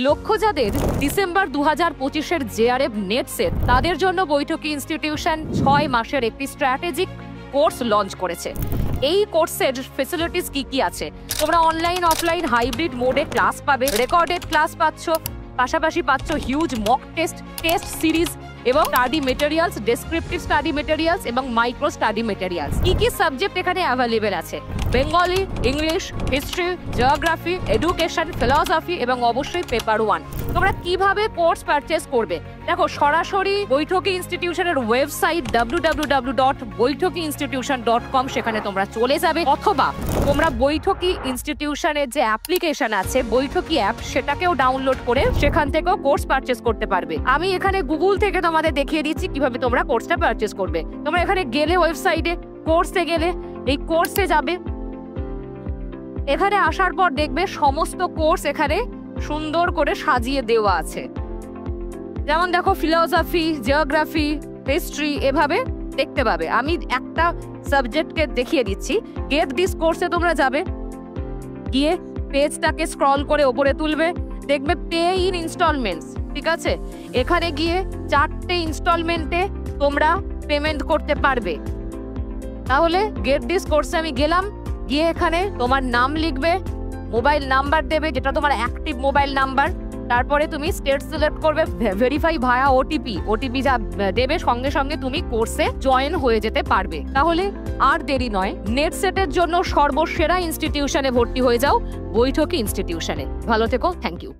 লক্ষ্য যাদের December 2025-এর JRF net set, তাদের জন্য বৈঠকি ইনস্টিটিউশন 6 মাসের একটি স্ট্র্যাটেজিক কোর্স লঞ্চ করেছে। এই কোর্সের ফেসিলিটিস কি আছে? তোমরা অনলাইন অফলাইন হাইব্রিড মোডে ক্লাস পাবে, রেকর্ডেড ক্লাস পাচ্ছ, পাশাপাশি পাচ্ছ হিউজ মক টেস্ট সিরিজ এবং study materials, descriptive study materials এবং মাইক্রো স্টাডি মেটেরিয়ালস। কি সাবজেক্ট এখানে অ্যাভেলেবেল আছে? Bengali, English, history, geography, education, philosophy এবং অবশ্যই পেপার 1। তোমরা কিভাবে কোর্স পারচেজ করবে? দেখো, সরাসরি বৈঠকি ইনস্টিটিউশনের ওয়েবসাইট www.boithokiinstitution.com, সেখানে তোমরা চলে যাবে, অথবা তোমরা বৈঠকি ইনস্টিটিউশনের যে অ্যাপ্লিকেশন আছে বৈঠকি অ্যাপ, সেটাকেও ডাউনলোড করে সেখান থেকেও কোর্স পারচেজ করতে পারবে। আমি এখানে গুগল থেকে তোমাদের দেখিয়ে দিচ্ছি কিভাবে তোমরা কোর্সটা পারচেজ করবে। তোমরা এখানে গেলে, ওয়েবসাইটে কোর্সে গেলে এই কোর্সে যাবে। এখানে আসার পর দেখবে সমস্ত কোর্স এখানে সুন্দর করে সাজিয়ে দেওয়া আছে। যেমন দেখো, ফিলসফি, জিওগ্রাফি, হিস্ট্রি, এভাবে দেখতে পাবে। আমি একটা সাবজেক্টকে দেখিয়ে দিচ্ছি। গেট দিস কোর্সে তোমরা যাবে, গিয়ে পেজটাকে স্ক্রল করে ওপরে তুলবে, দেখবে পে ইন ইনস্টলমেন্টস, ঠিক আছে? এখানে গিয়ে 4টে ইনস্টলমেন্টে তোমরা পেমেন্ট করতে পারবে। তাহলে গেট দিস কোর্সে আমি গেলাম, গিয়ে এখানে তোমার নাম লিখবে, মোবাইল নাম্বার দেবে যেটা তোমার অ্যাক্টিভ মোবাইল নাম্বার, তারপরে তুমি স্টেট সিলেক্ট করবে, ভেরিফাই ভায়া ওটিপি যা দেবে, সঙ্গে সঙ্গে তুমি কোর্সে জয়েন হয়ে যেতে পারবে। তাহলে আর দেরি নয়, নেট সেটের জন্য সর্বসেরা ইনস্টিটিউশনে ভর্তি হয়ে যাও, বৈঠকি ইনস্টিটিউশনে। ভালো থেকো, থ্যাংক ইউ।